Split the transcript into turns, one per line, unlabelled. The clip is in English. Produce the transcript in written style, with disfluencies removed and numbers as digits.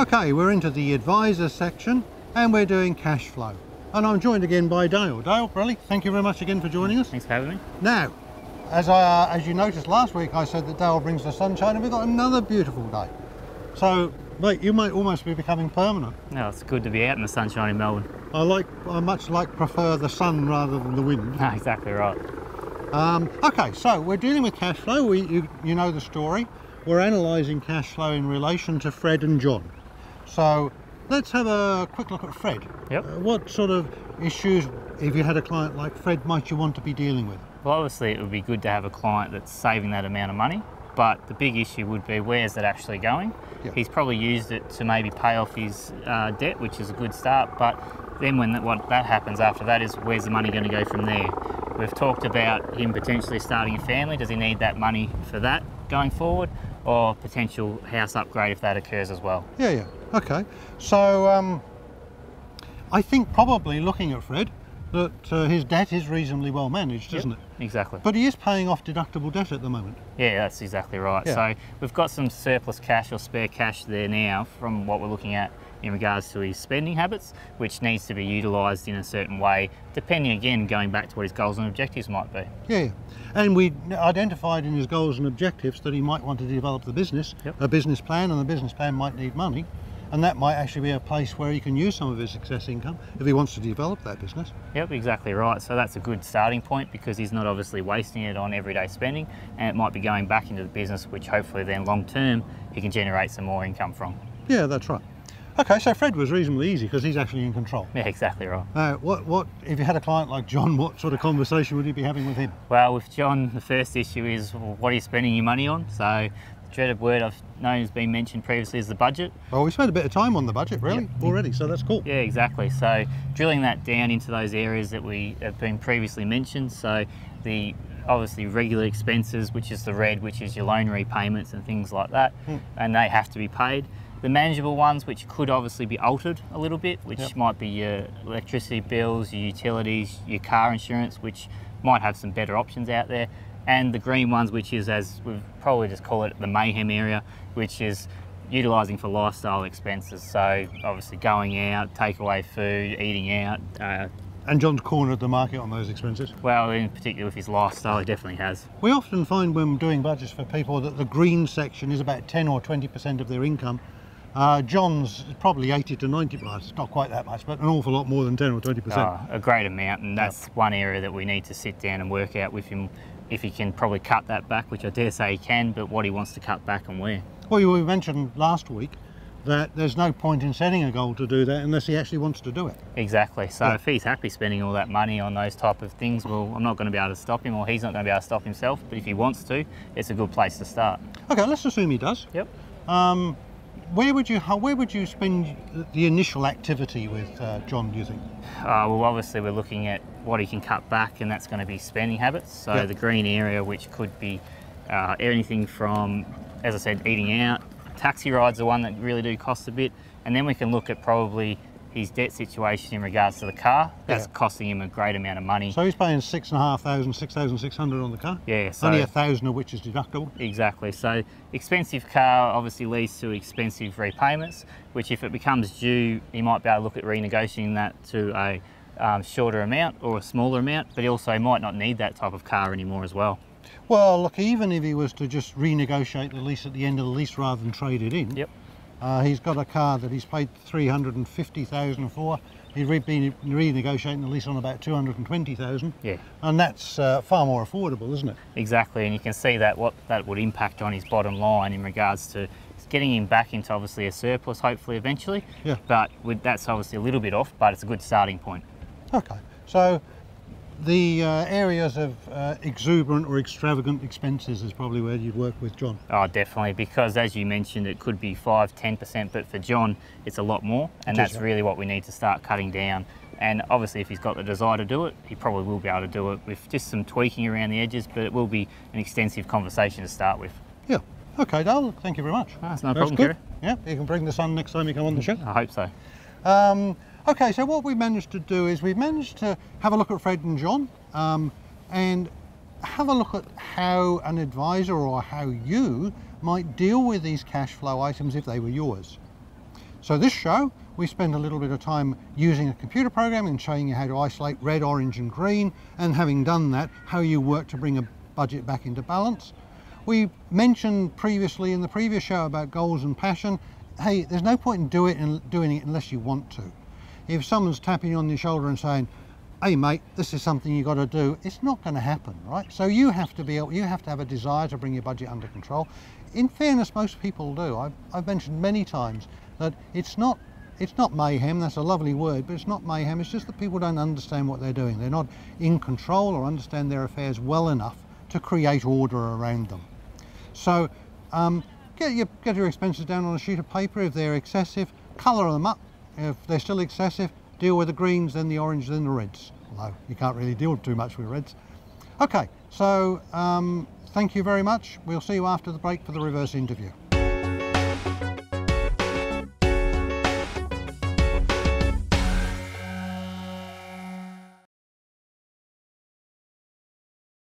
Okay, we're into the advisor section and we're doing cash flow. And I'm joined again by Dale. Dale, really, thank you very much again for joining us.
Thanks for having me.
Now, as you noticed last week, I said that Dale brings the sunshine, and we've got another beautiful day. So, mate, you might almost be becoming permanent.
No, it's good to be out in the sunshine in Melbourne.
I much prefer the sun rather than the wind.
No, exactly right.
Okay, so we're dealing with cash flow. You know the story. We're analysing cash flow in relation to Fred and John. So let's have a quick look at Fred.
Yep.
What sort of issues, if you had a client like Fred, might you want to be dealing with?
Well, obviously it would be good to have a client that's saving that amount of money, but the big issue would be where's it actually going?
Yep.
He's probably used it to maybe pay off his debt, which is a good start, but then what that happens after that is where's the money going to go from there? We've talked about him potentially starting a family. Does he need that money for that going forward, or potential house upgrade if that occurs as well?
Yeah. Okay. So I think probably looking at Fred, that his debt is reasonably well managed, isn't it?
Exactly.
But he is paying off deductible debt at the moment.
Yeah, that's exactly right.
Yeah.
So we've got some surplus cash or spare cash there now from what we're looking at in regards to his spending habits, which needs to be utilised in a certain way, depending, again, going back to what his goals and objectives might be.
Yeah. And we identified in his goals and objectives that he might want to develop the business, a business plan, and the business plan might need money. And that might actually be a place where he can use some of his excess income if he wants to develop that business.
Yep, exactly right. So that's a good starting point because he's not obviously wasting it on everyday spending, and it might be going back into the business, which hopefully then long term he can generate some more income from.
Yeah, that's right. Okay, so Fred was reasonably easy because he's actually in control.
Yeah, exactly right.
What if you had a client like John, what sort of conversation would you be having with him?
Well, with John, the first issue is, well, what are you spending your money on? So the dreaded word I've known has been mentioned previously is the budget.
Well, we spent a bit of time on the budget, really, already, so that's cool.
Yeah, exactly. So drilling that down into those areas that we have been previously mentioned. So the obviously regular expenses, which is the red, which is your loan repayments and things like that, and they have to be paid. The manageable ones, which could obviously be altered a little bit, which might be your electricity bills, your utilities, your car insurance, which might have some better options out there. And the green ones, which is, as we've probably just call it, the mayhem area, which is utilising for lifestyle expenses. So obviously going out, takeaway food, eating out.
And John's cornered the market on those expenses?
Well, in particular with his lifestyle, he definitely has.
We often find when doing budgets for people that the green section is about 10 or 20% of their income. John's probably 80 to 90, well, it's not quite that much, but an awful lot more than 10 or 20%.
A great amount, and that's one area that we need to sit down and work out with him if he can probably cut that back, which I dare say he can, but what he wants to cut back and where.
Well, we mentioned last week that there's no point in setting a goal to do that unless he actually wants to do it.
Exactly. So if he's happy spending all that money on those type of things, well, I'm not going to be able to stop him, or he's not going to be able to stop himself, but if he wants to, it's a good place to start.
Okay, let's assume he does.
Yep.
Where would you spend the initial activity with John, do you think?
Well, obviously we're looking at what he can cut back, and that's going to be spending habits. So the green area, which could be anything from, as I said, eating out. Taxi rides are one that really do cost a bit, and then we can look at probably his debt situation in regards to the car. That's costing him a great amount of money.
So he's paying 6,600 on the car?
Yeah. So
only 1,000 of which is deductible?
Exactly. So expensive car obviously leads to expensive repayments, which if it becomes due, he might be able to look at renegotiating that to a shorter amount or a smaller amount, but he also might not need that type of car anymore as well.
Well, look, even if he was to just renegotiate the lease at the end of the lease rather than trade it in, he's got a car that he's paid $350,000 for. He's been renegotiating the lease on about $220,000.
Yeah.
And that's far more affordable, isn't it?
Exactly, and you can see that what that would impact on his bottom line in regards to getting him back into obviously a surplus, hopefully eventually.
Yeah.
But that's obviously a little bit off, but it's a good starting point.
Okay. So the areas of exuberant or extravagant expenses is probably where you'd work with John.
Oh, definitely, because as you mentioned, it could be 5–10%, but for John, it's a lot more, and that's really what we need to start cutting down. And obviously, if he's got the desire to do it, he probably will be able to do it with just some tweaking around the edges, but it will be an extensive conversation to start with.
Yeah. Okay, Dale, thank you very much.
That's no problem, Kerry.
Yeah, you can bring the sun next time you come on the show.
I hope so.
Okay, so what we managed to do is we managed to have a look at Fred and John and have a look at how an advisor or how you might deal with these cash flow items if they were yours. So this show, we spend a little bit of time using a computer program and showing you how to isolate red, orange and green, and having done that, how you work to bring a budget back into balance. We mentioned previously in the previous show about goals and passion. Hey, there's no point in doing it unless you want to. If someone's tapping you on your shoulder and saying, hey mate, this is something you got to do, it's not going to happen, right? So you have to have a desire to bring your budget under control. In fairness, most people do. I've mentioned many times that it's not mayhem. That's a lovely word, but it's not mayhem. It's just that people don't understand what they're doing. They're not in control or understand their affairs well enough to create order around them. So get your expenses down on a sheet of paper. If they're excessive, colour them up. If they're still excessive, deal with the greens, then the orange, then the reds. Although you can't really deal too much with reds. Okay, so thank you very much. We'll see you after the break for the reverse interview.